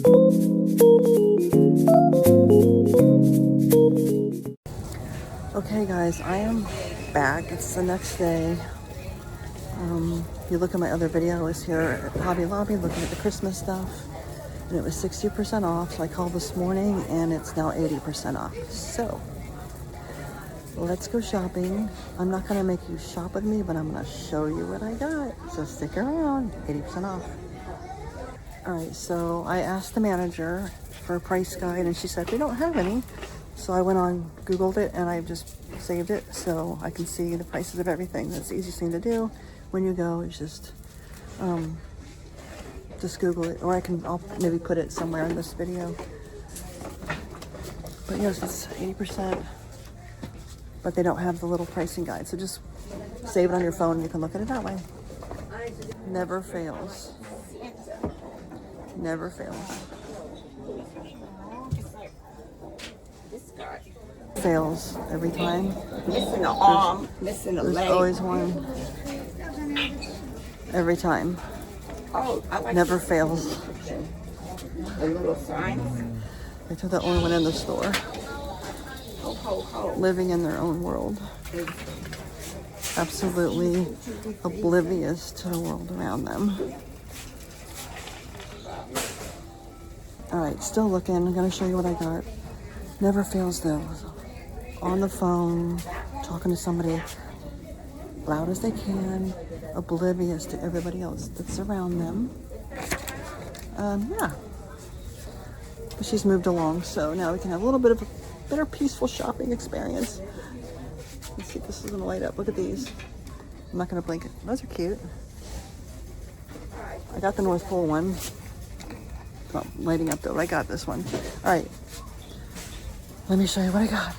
Okay guys, I am back. It's the next day. If you look at my other video, I was here at Hobby Lobby looking at the Christmas stuff, and it was 60% off. So I called this morning and it's now 80% off. So let's go shopping. I'm not gonna make you shop with me, but I'm gonna show you what I got. So stick around, 80% off. All right, so I asked the manager for a price guide and she said they don't have any. So I went on, Googled it, and I just saved it so I can see the prices of everything. That's the easiest thing to do when you go, is just Google it, or I'll maybe put it somewhere in this video. But yes, it's 80%, but they don't have the little pricing guide. So just save it on your phone and you can look at it that way. Never fails. Never fails. Fails every time. Missing an arm, missing a leg. There's always one. Every time. Oh, I like Never fails. the little signs. They took the only one in the store. Ho, ho, ho. Living in their own world. Absolutely oblivious to the world around them. All right, still looking. I'm going to show you what I got. Never fails though. On the phone, talking to somebody, loud as they can, oblivious to everybody else that's around them. Yeah. But she's moved along, so now we can have a little bit of a better peaceful shopping experience. Let's see if this is gonna light up. Look at these. I'm not gonna blink it. Those are cute. I got the North Pole one. It's not lighting up though, but I got this one. All right. Let me show you what I got.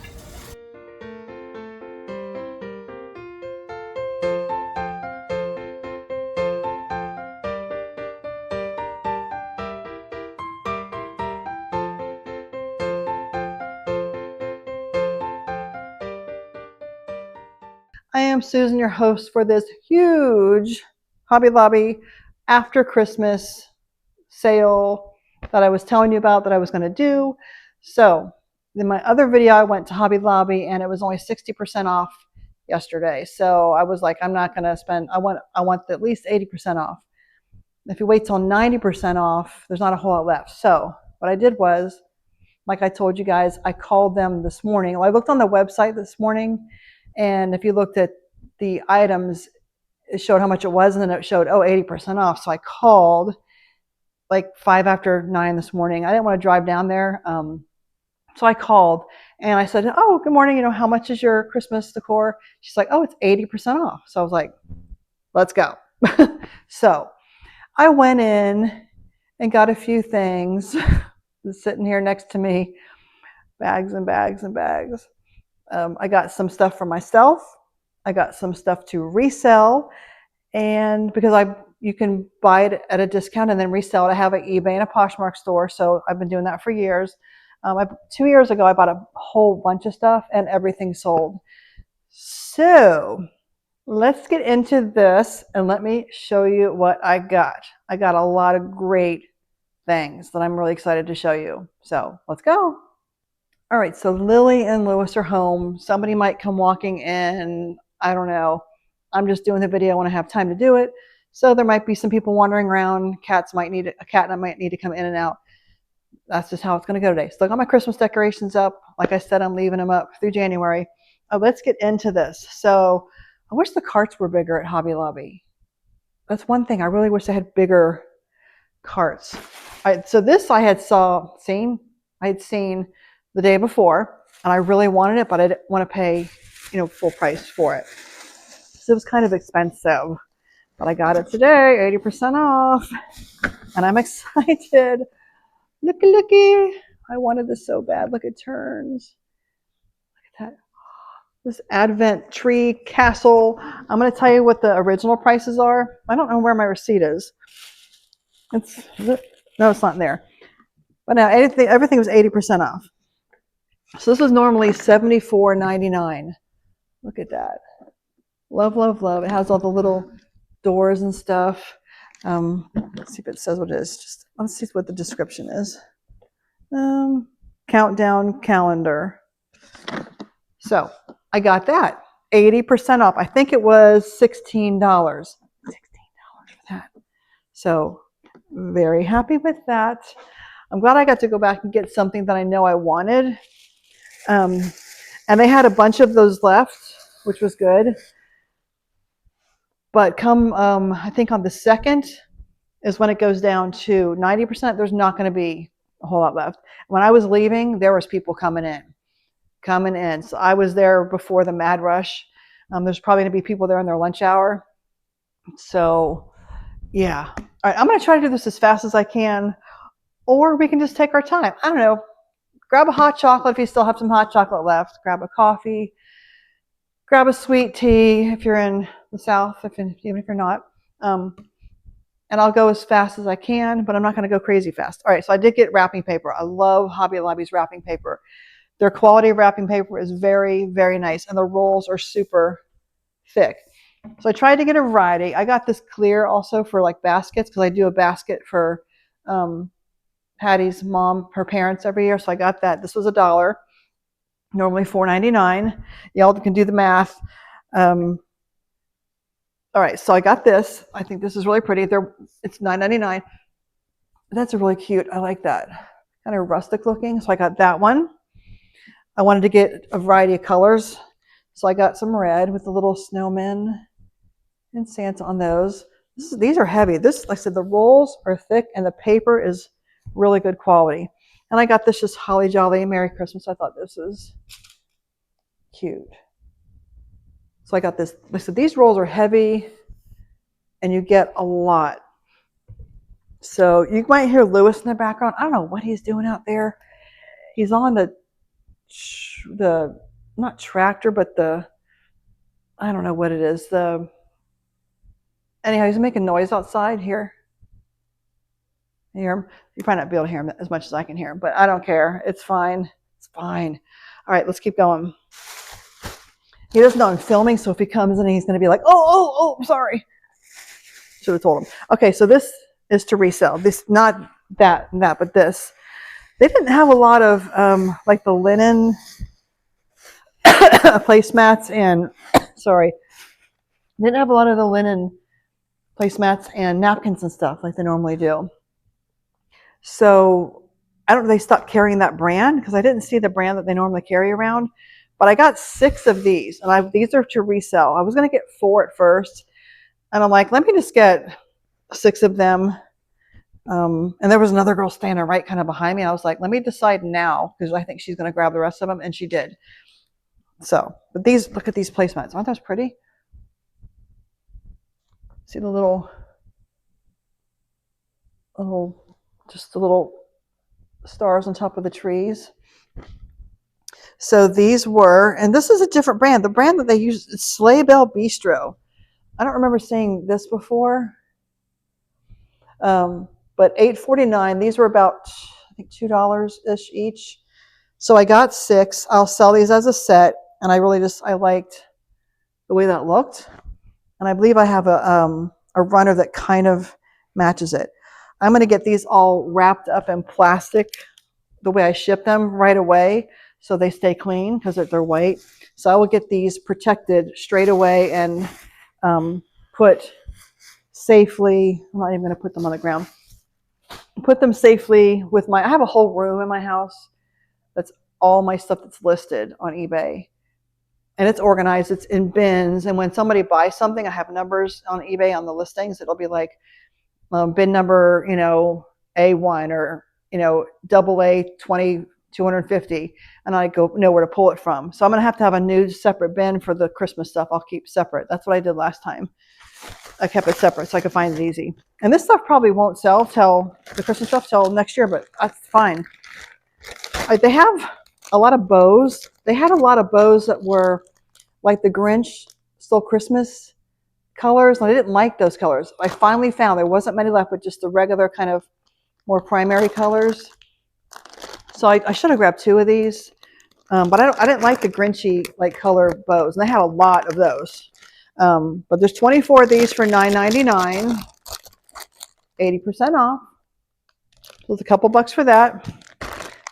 I am Susan, your host for this huge Hobby Lobby after Christmas sale that I was telling you about that I was going to do. So in my other video, I went to Hobby Lobby and it was only 60% off yesterday. So I was like, I'm not going to spend, I want at least 80% off. If you wait till 90% off, there's not a whole lot left. So what I did was, like I told you guys, I called them this morning. Well, I looked on the website this morning, and if you looked at the items, it showed how much it was, and then it showed, 80% off. So I called like 5 after 9 this morning. I didn't want to drive down there. So I called and I said, oh, good morning. How much is your Christmas decor? She's like, oh, it's 80% off. So I was like, let's go. So I went in and got a few things sitting here next to me, bags and bags and bags. I got some stuff for myself. I got some stuff to resell, and because you can buy it at a discount and then resell it. I have an eBay and a Poshmark store, so I've been doing that for years. 2 years ago, I bought a whole bunch of stuff and everything sold. So let's get into this and let me show you what I got. I got a lot of great things that I'm really excited to show you. So let's go. All right, so Lily and Lewis are home. Somebody might come walking in. I don't know. I'm just doing the video when I have time to do it. So there might be some people wandering around. A cat might need to come in and out. That's just how it's going to go today. So I got my Christmas decorations up. Like I said, I'm leaving them up through January. Let's get into this. So I wish the carts were bigger at Hobby Lobby. That's one thing. I really wish they had bigger carts. So this I had seen the day before, and I really wanted it, but I didn't want to pay, full price for it. So it was kind of expensive, but I got it today, 80% off, and I'm excited. Looky. I wanted this so bad. Look, it turns. Look at that. This Advent tree castle. I'm going to tell you what the original prices are. I don't know where my receipt is. No, it's not there. But now everything was 80% off. So this is normally $74.99. Look at that. Love. It has all the little doors and stuff. Let's see if it says what it is. Just let's see what the description is. Countdown calendar. So I got that 80% off. I think it was $16. $16 for that. So very happy with that. I'm glad I got to go back and get something that I know I wanted. And they had a bunch of those left, which was good. But come, I think on the 2nd is when it goes down to 90%. There's not going to be a whole lot left. When I was leaving, there was people coming in. So I was there before the mad rush. There's probably going to be people there in their lunch hour. So, yeah. All right, I'm going to try to do this as fast as I can, or we can just take our time. I don't know. Grab a hot chocolate if you still have some hot chocolate left. Grab a coffee. Grab a sweet tea if you're in the South, even if you're not. And I'll go as fast as I can, but I'm not going to go crazy fast. All right, so I did get wrapping paper. I love Hobby Lobby's wrapping paper. Their quality wrapping paper is very, very nice, and the rolls are super thick. So I tried to get a variety. I got this clear also for like baskets, because I do a basket for Hattie's mom, her parents every year. So I got that. This was $1. Normally $4.99. Y'all can do the math. All right, so I got this. I think this is really pretty. It's $9.99. That's a really cute. I like that. Kind of rustic looking. So I got that one. I wanted to get a variety of colors. So I got some red with the little snowmen and Santa on those. These are heavy. Like I said, the rolls are thick and the paper is really good quality. And I got this just Holly Jolly Merry Christmas. I thought this was cute. So I got this. Like I said, these rolls are heavy and you get a lot. So you might hear Lewis in the background. I don't know what he's doing out there. He's on the not tractor, but I don't know what it is. Anyhow, he's making noise outside here. You hear him? You might not be able to hear him as much as I can hear him, but I don't care. It's fine. It's fine. All right, let's keep going. He doesn't know I'm filming, so if he comes in, he's going to be like, oh, I'm sorry. Should have told him. Okay, so this is to resell. This, not that, but this. They didn't have a lot of like the linen placemats and, sorry. They didn't have a lot of the linen placemats and napkins and stuff like they normally do. So I don't know if they stopped carrying that brand, because I didn't see the brand that they normally carry around. But I got 6 of these, and these are to resell. I was going to get 4 at first, and I'm like, let me just get 6 of them. And there was another girl standing right kind of behind me. I was like, let me decide now, because I think she's going to grab the rest of them, and she did. So, but these, look at these placemats. Aren't those pretty? See the little stars on top of the trees. So these were, and this is a different brand. The brand that they use is Sleigh Bell Bistro. I don't remember seeing this before. But $8.49. These were about, I think, $2-ish each. So I got 6. I'll sell these as a set, and I liked the way that looked. And I believe I have a runner that kind of matches it. I'm going to get these all wrapped up in plastic the way I ship them right away, so they stay clean because they're white. So I will get these protected straight away and put safely. I'm not even going to put them on the ground. Put them safely with I have a whole room in my house that's all my stuff that's listed on eBay. And it's organized. It's in bins. And when somebody buys something, I have numbers on eBay on the listings. It'll be like bin number, A1 or, AA 250. And I know where to pull it from. So I'm going to have a new separate bin for the Christmas stuff. I'll keep separate. That's what I did last time. I kept it separate so I could find it easy. And this stuff probably won't sell till the Christmas stuff till next year, but that's fine. They have a lot of bows. They had a lot of bows that were like the Grinch Stole Christmas colors, and I didn't like those colors. I finally found there wasn't many left, but just the regular kind of more primary colors. So I should have grabbed 2 of these, but I didn't like the Grinchy like color bows, and they have a lot of those. But there's 24 of these for $9.99. 80% off. So it's a couple bucks for that.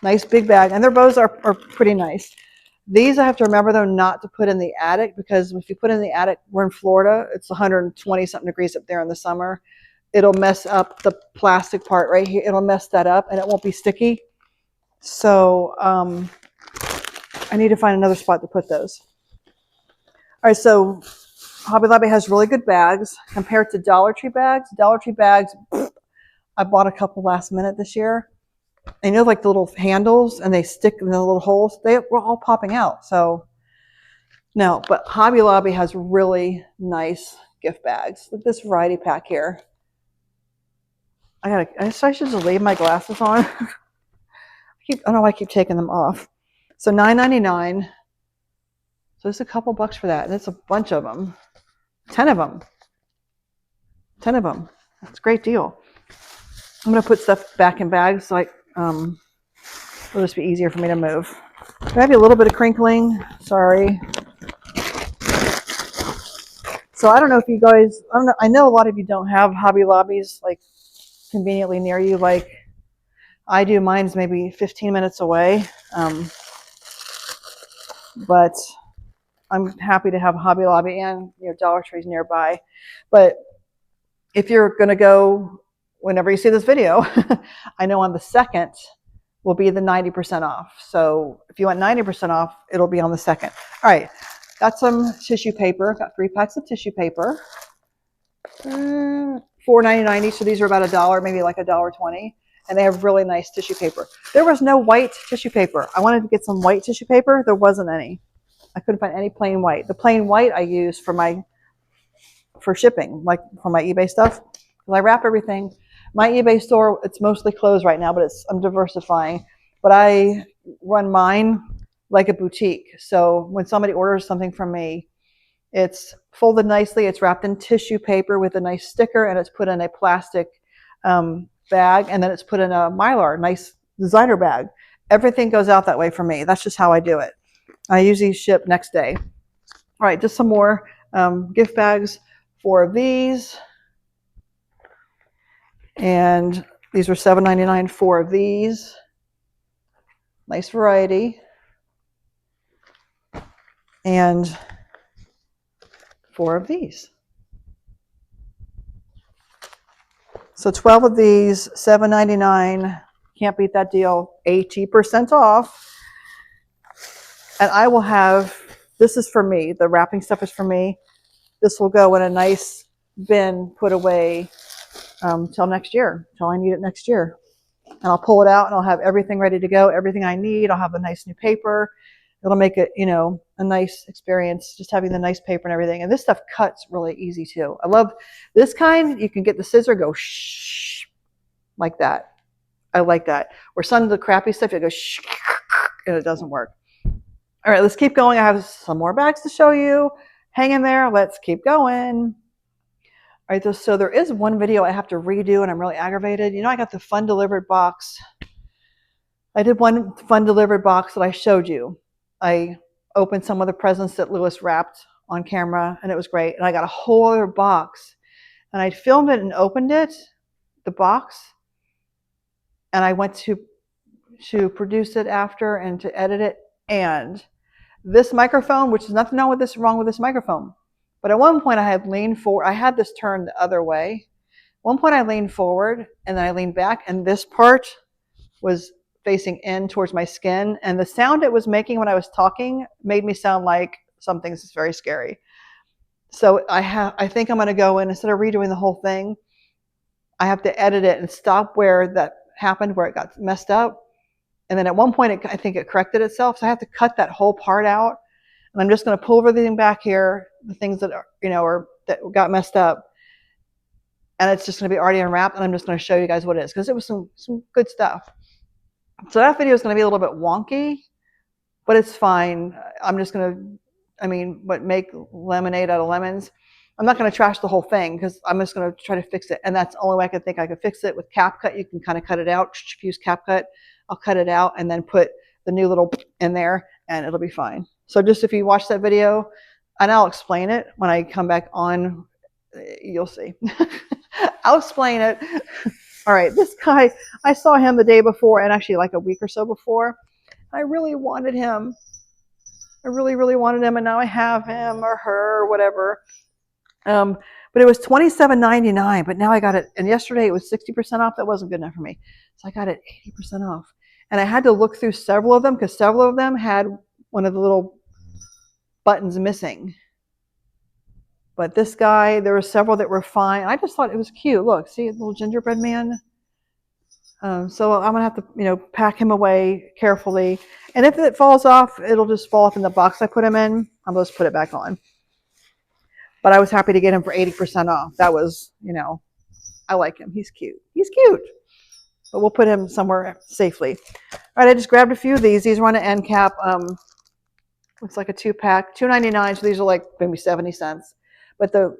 Nice big bag. And their bows are pretty nice. These I have to remember, though, not to put in the attic, because if you put in the attic, we're in Florida, it's 120 something degrees up there in the summer. It'll mess up the plastic part right here. It'll mess that up and it won't be sticky. So I need to find another spot to put those. All right, so Hobby Lobby has really good bags compared to Dollar Tree bags. Dollar Tree bags, I bought a couple last minute this year. And you know, like the little handles, and they stick in the little holes, they were all popping out. So no, but Hobby Lobby has really nice gift bags. Look at this variety pack here. I should just leave my glasses on. I don't know why I keep taking them off. So $9.99. So it's a couple bucks for that. That's a bunch of them. 10 of them. 10 of them. That's a great deal. I'm going to put stuff back in bags, like it'll just be easier for me to move. There might be a little bit of crinkling. Sorry. So I don't know if you guys, I know a lot of you don't have Hobby Lobbies like conveniently near you like I do. Mine's maybe 15 minutes away. But I'm happy to have Hobby Lobby and Dollar Tree's nearby. But if you're going to go, whenever you see this video, I know on the 2nd will be the 90% off. So if you want 90% off, it'll be on the 2nd. All right, got some tissue paper. Got 3 packs of tissue paper. $4.99 each. So these are about $1, maybe like $1.20. And they have really nice tissue paper. There was no white tissue paper. I wanted to get some white tissue paper. There wasn't any. I couldn't find any plain white. The plain white I use for shipping, like for my eBay stuff. Because I wrap everything. My eBay store, it's mostly closed right now, but I'm diversifying. But I run mine like a boutique. So when somebody orders something from me, it's folded nicely. It's wrapped in tissue paper with a nice sticker, and it's put in a plastic bag, and then it's put in a Mylar, nice designer bag. Everything goes out that way for me. That's just how I do it. I usually ship next day. All right, just some more gift bags. 4 of these. And these were $7.99, 4 of these. Nice variety. And 4 of these. So 12 of these, $7.99. Can't beat that deal. 80% off. And I will have, this is for me. The wrapping stuff is for me. This will go in a nice bin put away till next year, till I need it next year. And I'll pull it out and I'll have everything ready to go, everything I need. I'll have a nice new paper. It'll make it, a nice experience, just having the nice paper and everything. And this stuff cuts really easy too. I love this kind. You can get the scissor, go shh, like that. I like that. Or some of the crappy stuff, you go shh, and it doesn't work. All right, let's keep going. I have some more bags to show you. Hang in there. Let's keep going. All right, so there is one video I have to redo, and I'm really aggravated. I got the fun delivered box. I did one fun delivered box that I showed you. I opened some of the presents that Lewis wrapped on camera, and it was great. And I got a whole other box, and I filmed it and opened it, the box, and I went to produce it after and to edit it. And this microphone, which is nothing wrong with this microphone, but at one point I had leaned forward. I had this turned the other way. At one point I leaned forward, and then I leaned back, and this part was facing in towards my skin, and the sound it was making when I was talking made me sound like something's very scary. So I think I'm going to go in, instead of redoing the whole thing, I have to edit it and stop where that happened, where it got messed up. And then at one point, I think it corrected itself. So I have to cut that whole part out. And I'm just going to pull everything back here, the things that are, that got messed up. And it's just going to be already unwrapped. And I'm just going to show you guys what it is, because it was some good stuff. So that video is going to be a little bit wonky, but it's fine. I'm just going to, make lemonade out of lemons. I'm not going to trash the whole thing, because I'm just going to try to fix it. And that's the only way I could think I could fix it. With CapCut, you can kind of cut it out. If you use CapCut, I'll cut it out and then put the new little in there, and it'll be fine. So just if you watch that video, and I'll explain it when I come back on, you'll see. I'll explain it. All right, this guy, I saw him the day before, and actually like a week or so before. I really wanted him. I really, really wanted him, and now I have him or her or whatever. Um, but it was $27.99. But now I got it, and yesterday it was 60% off. That wasn't good enough for me, so I got it 80% off. And I had to look through several of them because several of them had one of the little buttons missing. But this guy, there were several that were fine. I just thought it was cute. Look, see, little gingerbread man. So I'm gonna have to, pack him away carefully. And if it falls off, it'll just fall off in the box I put him in. I'll just put it back on. But I was happy to get him for 80% off. That was, I like him. He's cute. He's cute. But we'll put him somewhere safely. All right, I just grabbed a few of these. These were on an end cap. Looks like a 2-pack, $2.99. So these are like maybe 70 cents. But the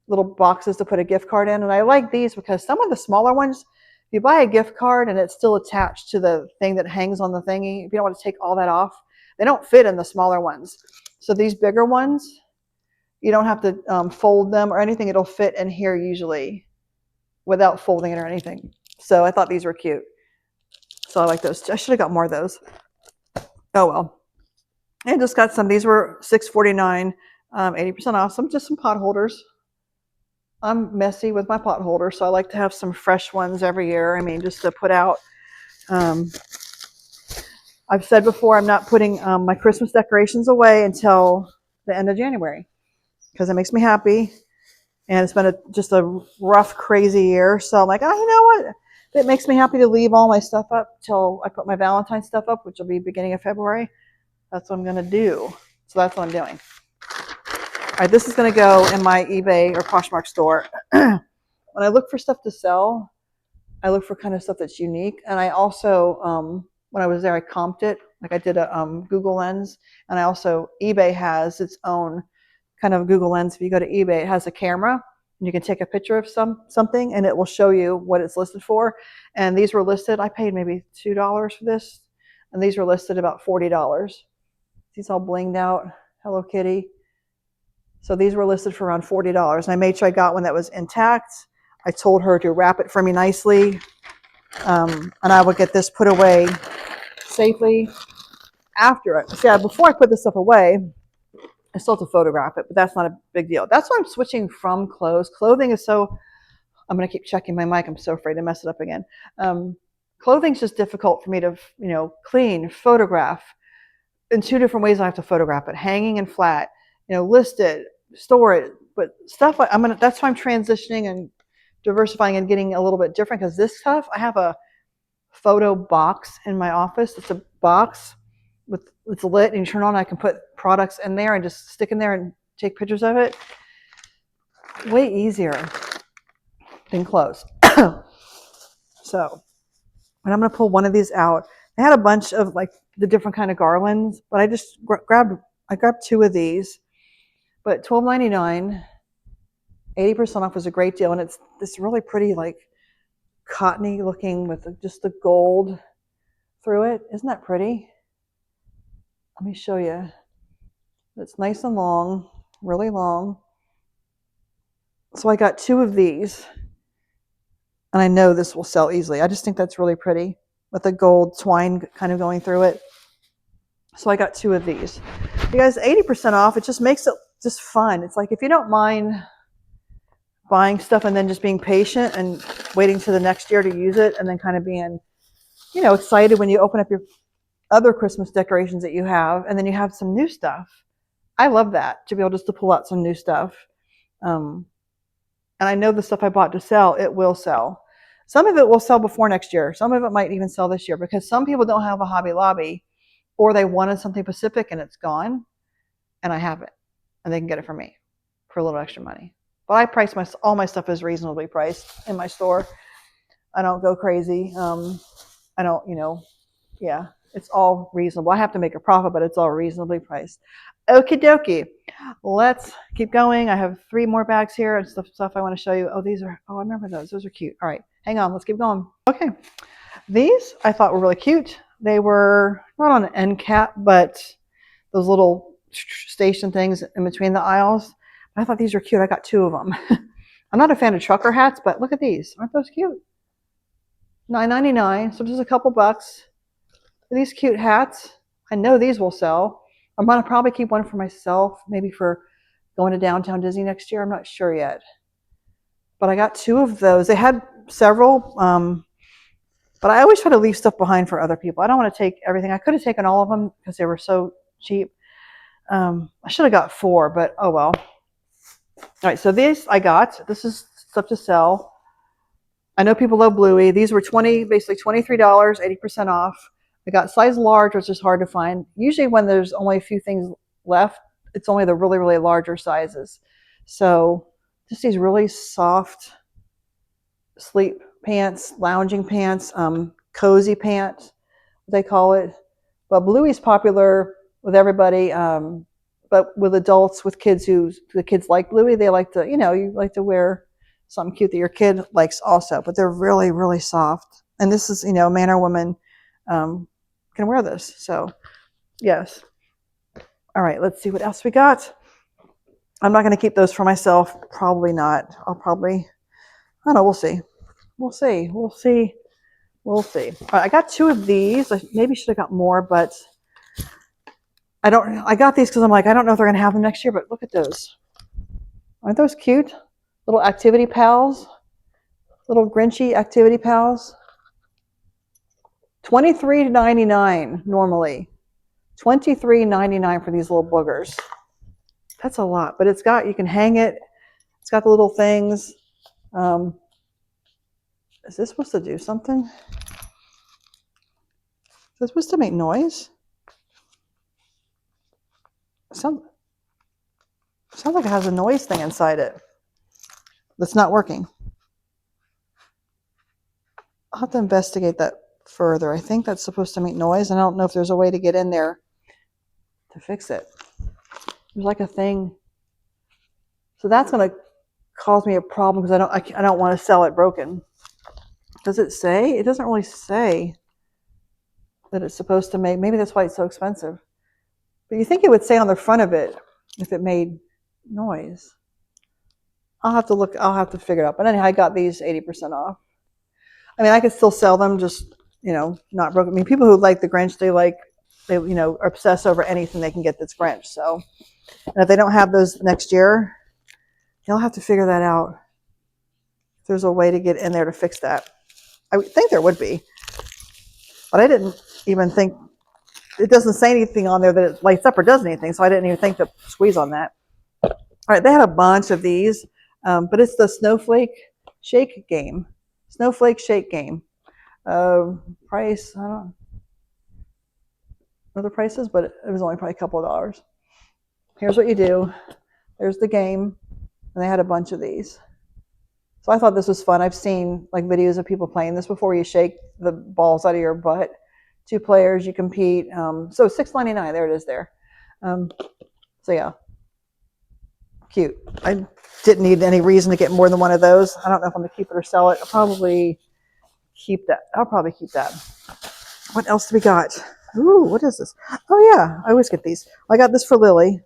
little boxes to put a gift card in. And I like these because some of the smaller ones, if you buy a gift card and it's still attached to the thing that hangs on the thingy, if you don't want to take all that off, they don't fit in the smaller ones. So these bigger ones, you don't have to fold them or anything. It'll fit in here usually without folding it or anything. So I thought these were cute. So I like those. I should have got more of those. Oh well. And just got some. These were $6.49, 80% off. Just some pot holders. I'm messy with my pot holders, so I like to have some fresh ones every year. I mean, just to put out. I've said before, I'm not putting my Christmas decorations away until the end of January because it makes me happy. And it's been just a rough, crazy year. So I'm like, oh, you know what? It makes me happy to leave all my stuff up till I put my Valentine's stuff up, which will be beginning of February. That's what I'm going to do. So that's what I'm doing. All right, this is going to go in my eBay or Poshmark store. When I look for stuff to sell, I look for kind of stuff that's unique. And I also, when I was there, I comped it. Like I did a Google Lens. And I also, eBay has its own kind of Google Lens. If you go to eBay, it has a camera. And you can take a picture of something, and it will show you what it's listed for. And these were listed. I paid maybe $2 for this. And these were listed about $40. These all blinged out. Hello Kitty. So these were listed for around $40. And I made sure I got one that was intact. I told her to wrap it for me nicely. And I would get this put away safely after it. See, before I put this stuff away, I still have to photograph it, but that's not a big deal. That's why I'm switching from clothes. Clothing is so, I'm going to keep checking my mic. I'm so afraid to mess it up again. Clothing's just difficult for me to, clean, photograph. In two different ways I have to photograph it, hanging and flat, list it, store it. But stuff, that's why I'm transitioning and diversifying and getting a little bit different because this stuff, I have a photo box in my office. It's a box it's lit and you turn on. I can put products in there and just stick in there and take pictures of it. Way easier than clothes. So, and I'm going to pull one of these out. I had a bunch of like the different kind of garlands, but I just grabbed two of these. But $12.99, 80% off was a great deal, and it's this really pretty like cottony looking with just the gold through it. Isn't that pretty? Let me show you. It's nice and long, really long. So I got two of these, and I know this will sell easily. I just think that's really pretty with the gold twine kind of going through it. So I got two of these. You guys, 80% off, it just makes it just fun. It's like if you don't mind buying stuff and then just being patient and waiting to the next year to use it and then kind of being, excited when you open up your other Christmas decorations that you have and then you have some new stuff. I love that, to be able just to pull out some new stuff. And I know the stuff I bought to sell, it will sell. Some of it will sell before next year. Some of it might even sell this year because some people don't have a Hobby Lobby or they wanted something specific and it's gone and I have it and they can get it from me for a little extra money. But I price all my stuff is reasonably priced in my store. I don't go crazy. I don't, yeah, it's all reasonable. I have to make a profit, but it's all reasonably priced. Okie dokie. Let's keep going. I have 3 more bags here and stuff I want to show you. Oh, I remember those. Those are cute. All right, hang on. Let's keep going. Okay. These I thought were really cute. They were not on an end cap, but those little station things in between the aisles. I thought these were cute. I got 2 of them. I'm not a fan of trucker hats, but look at these. Aren't those cute? $9.99, so just a couple bucks. These cute hats. I know these will sell. I'm gonna probably keep one for myself, maybe for going to downtown Disney next year. I'm not sure yet. But I got two of those. They had several, but I always try to leave stuff behind for other people. I don't want to take everything. I could have taken all of them because they were so cheap. I should have got four, but oh well. All right, so these I got. This is stuff to sell. I know people love Bluey. These were basically $23, 80% off. I got size large, which is hard to find. Usually when there's only a few things left, it's only the really, really larger sizes. So just these really soft sleep pants, lounging pants, cozy pants, they call it. But Bluey's popular with everybody, but with adults, with kids the kids like Bluey, they like to, you like to wear something cute that your kid likes also. But they're really, really soft. And this is, man or woman can wear this. So, yes. All right, let's see what else we got. I'm not going to keep those for myself. Probably not. I don't know, we'll see. We'll see. We'll see. We'll see. All right, I got two of these. I maybe should have got more, but I got these because I'm like, I don't know if they're going to have them next year, but look at those. Aren't those cute? Little activity pals. Little Grinchy activity pals. $23.99 normally. $23.99 for these little boogers. That's a lot, but you can hang it. It's got the little things. Is this supposed to do something? Is this supposed to make noise? Sounds like it has a noise thing inside it that's not working. I'll have to investigate that further. I think that's supposed to make noise. I don't know if there's a way to get in there to fix it. There's like a thing. So that's going to cause me a problem because I don't want to sell it broken. Does it say? It doesn't really say that it's supposed to make. Maybe that's why it's so expensive. But you think it would say on the front of it if it made noise. I'll have to look. I'll have to figure it out. But anyhow, I got these 80% off. I mean, I could still sell them, just not broken. I mean, people who like the Grinch, they obsess over anything they can get that's Grinch. So, and if they don't have those next year, they'll have to figure that out. If there's a way to get in there to fix that, I would think there would be, but I didn't even think. It doesn't say anything on there that it lights up or does anything, so I didn't even think to squeeze on that. All right, they had a bunch of these, but it's the Snowflake Shake game. Snowflake Shake game. Price, I don't know the prices, but it was only probably a couple of dollars. Here's what you do. There's the game, and they had a bunch of these. So I thought this was fun. I've seen like videos of people playing this before. You shake the balls out of your butt. 2 players, you compete. So $6.99. There it is there. So yeah, cute. I didn't need any reason to get more than one of those. I don't know if I'm gonna keep it or sell it. I'll probably keep that. What else do we got? Ooh, what is this? Oh yeah, I always get these. I got this for Lily.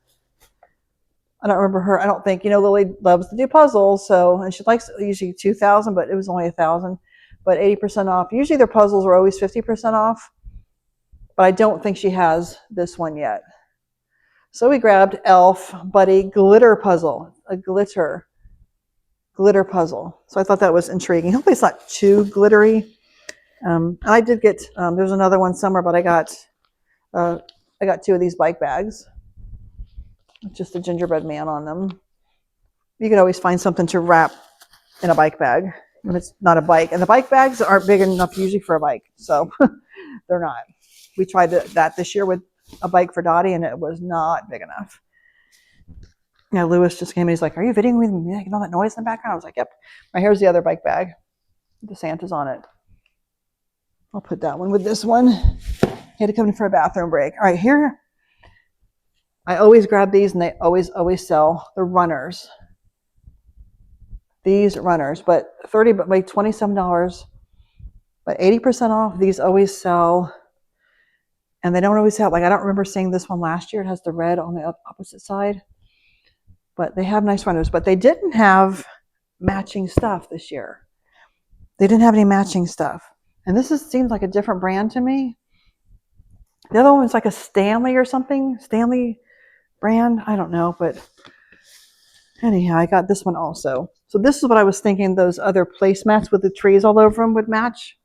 I don't remember her. I don't think, Lily loves to do puzzles. So, and she likes usually 2,000, but it was only 1,000, but 80% off. Usually their puzzles are always 50% off, but I don't think she has this one yet. So we grabbed Elf Buddy Glitter Puzzle, a glitter puzzle. So I thought that was intriguing. Hopefully it's not too glittery. I did get, there's another one somewhere, but I got 2 of these bike bags. Just a gingerbread man on them. You can always find something to wrap in a bike bag when it's not a bike. And the bike bags aren't big enough usually for a bike, so they're not. We tried that this year with a bike for Dottie, and it was not big enough. Lewis just came and he's like, "Are you videoing with me making all that noise in the background?" I was like, "Yep." Right, here's the other bike bag. The Santa's on it. I'll put that one with this one. He had to come in for a bathroom break. All right, here. I always grab these, and they always sell the runners. These runners, but $27, but 80% off. These always sell, and they don't always have. Like I don't remember seeing this one last year. It has the red on the opposite side, but they have nice runners. But they didn't have matching stuff this year. They didn't have any matching stuff. And this seems like a different brand to me. The other one was like a Stanley or something. Stanley brand. I don't know. But anyhow, I got this one also. So this is what I was thinking those other placemats with the trees all over them would match.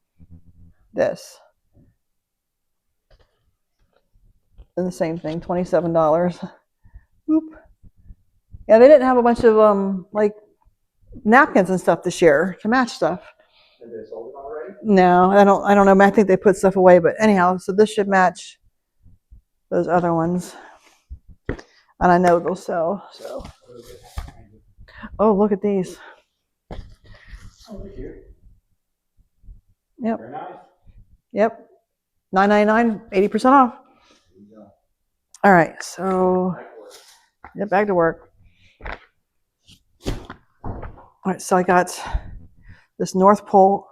This. And the same thing, $27. Oop. Yeah, they didn't have a bunch of like napkins and stuff this year to match stuff. Have they sold it already? No, I don't know. I think they put stuff away, but anyhow, so this should match those other ones. And I know they'll sell. So oh, look at these. Oh, look here. Yep. Very nice. Yep. $9.99, 80% off. There you go. All right, so get back to work. All right, so I got this North Pole.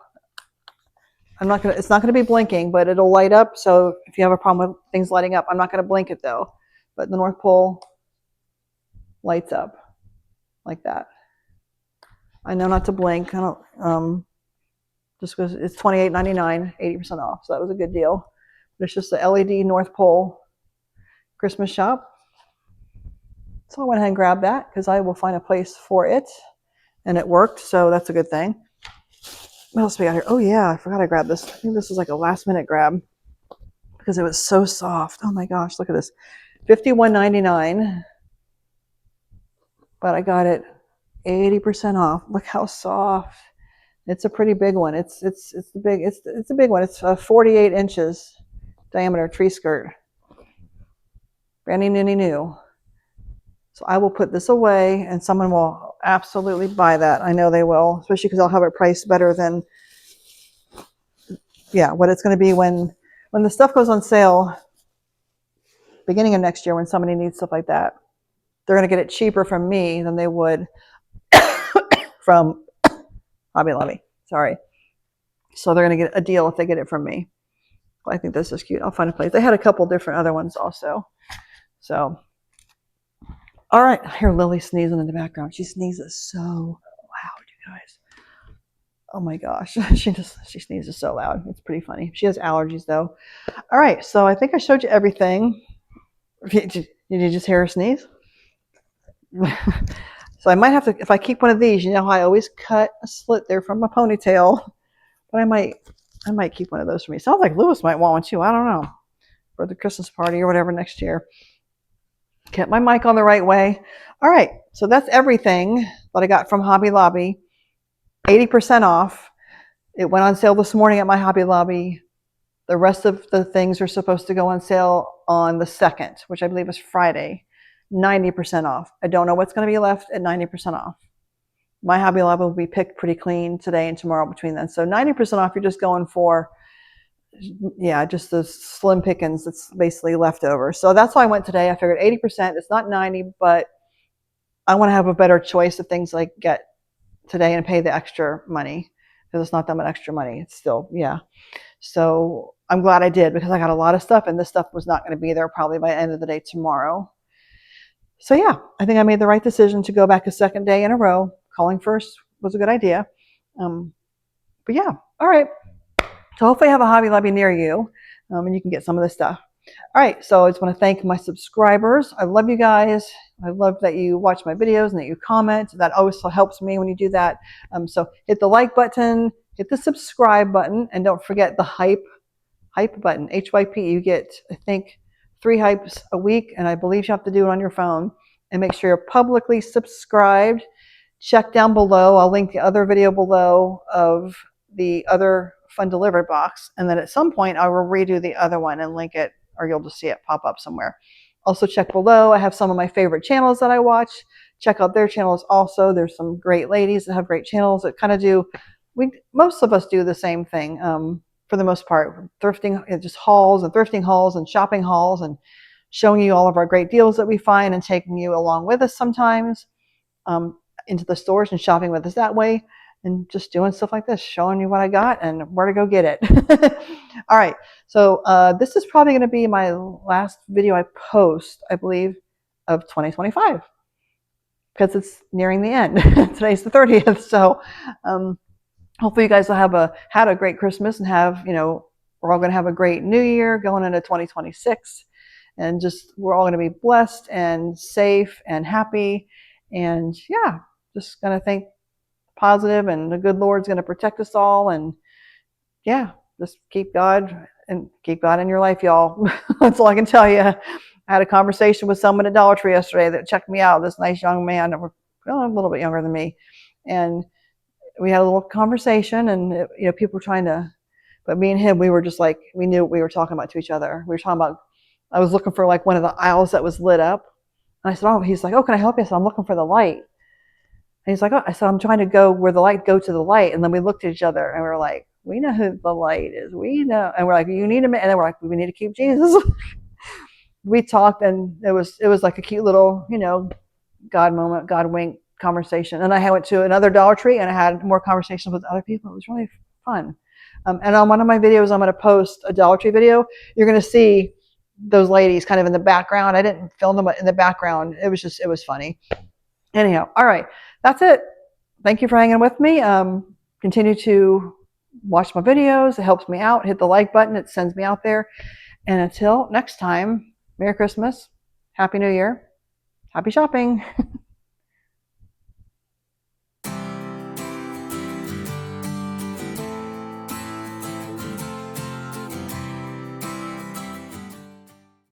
It's not gonna be blinking, but it'll light up. So if you have a problem with things lighting up, I'm not gonna blink it though. But the North Pole lights up like that. I know not to blink. I don't just because it's $28.99, 80% off. So that was a good deal. But it's just the LED North Pole Christmas shop. So I went ahead and grabbed that because I will find a place for it. And it worked, so that's a good thing. What else we got here? Oh yeah, I forgot I grabbed this. I think this was like a last minute grab because it was so soft. Oh my gosh, look at this. $51.99. But I got it 80% off. Look how soft. It's a pretty big one. It's a big one. It's 48 inches diameter tree skirt. Brandy new. So I will put this away and someone will absolutely buy that. I know they will, especially because I'll have it priced better than, yeah, what it's going to be when the stuff goes on sale beginning of next year when somebody needs stuff like that. They're going to get it cheaper from me than they would from Hobby Lobby. Sorry. So they're going to get a deal if they get it from me. I think this is cute. I'll find a place. They had a couple different other ones also. So, all right. I hear Lily sneezing in the background. She sneezes so loud, you guys. Oh my gosh. She sneezes so loud. It's pretty funny. She has allergies though. All right. So I think I showed you everything. Did you just hear her sneeze? So I might have to, if I keep one of these, you know how I always cut a slit there from my ponytail, but I might keep one of those for me. Sounds like Lewis might want one too. I don't know, for the Christmas party or whatever next year. Kept my mic on the right way. All right, so that's everything that I got from Hobby Lobby. 80% off. It went on sale this morning at my Hobby Lobby. The rest of the things are supposed to go on sale on the 2nd, which I believe is Friday. 90% off. I don't know what's going to be left at 90% off. My Hobby Lobby will be picked pretty clean today and tomorrow between then. So 90% off, you're just going for, yeah, just the slim pickings that's basically left over. So that's why I went today. I figured 80%. It's not 90, but I want to have a better choice of things like get today and pay the extra money because it's not that much extra money. It's still, yeah. So I'm glad I did because I got a lot of stuff and this stuff was not going to be there probably by the end of the day tomorrow. So yeah, I think I made the right decision to go back a second day in a row. Calling first was a good idea. But yeah, all right. So hopefully I have a Hobby Lobby near you and you can get some of this stuff. All right, so I just want to thank my subscribers. I love you guys. I love that you watch my videos and that you comment. That always helps me when you do that. So hit the like button, hit the subscribe button, and don't forget the hype button, HYP. You get, I think, 3 hypes a week, and I believe you have to do it on your phone. And make sure you're publicly subscribed. Check down below. I'll link the other video below of the other Fun Delivered box. And then at some point, I will redo the other one and link it, or you'll just see it pop up somewhere. Also check below. I have some of my favorite channels that I watch. Check out their channels also. There's some great ladies that have great channels that kind of do, most of us do the same thing. For the most part, thrifting, just hauls and thrifting hauls and shopping hauls and showing you all of our great deals that we find and taking you along with us sometimes into the stores and shopping with us that way and just doing stuff like this, showing you what I got and where to go get it. All right, so this is probably going to be my last video I post, I believe, of 2025. because it's nearing the end. Today's the 30th. So hopefully you guys will had a great Christmas and we're all going to have a great new year going into 2026. And just we're all going to be blessed and safe and happy. And yeah, just going to think positive, and the good Lord's going to protect us all. And yeah, just keep God in your life, y'all. That's all I can tell you. I had a conversation with someone at Dollar Tree yesterday that checked me out. This nice young man that was a little bit younger than me, and we had a little conversation. And people were trying to, but me and him, we were just like, we knew what we were talking about to each other. We were talking about, I was looking for like one of the aisles that was lit up, and I said, oh, he's like, oh, can I help you? I said, I'm looking for the light. And he's like, oh, I said, I'm trying to go where the light go to the light. And then we looked at each other and we were like, we know who the light is. We know. And we're like, you need a minute. And then we're like, we need to keep Jesus. We talked, and it was like a cute little, God moment, God wink conversation. And I went to another Dollar Tree and I had more conversations with other people. It was really fun. And on one of my videos, I'm going to post a Dollar Tree video. You're going to see those ladies kind of in the background. I didn't film them in the background. It was funny. Anyhow, all right, that's it. Thank you for hanging with me. Continue to watch my videos. It helps me out. Hit the like button. It sends me out there. And until next time, Merry Christmas, Happy New Year, happy shopping.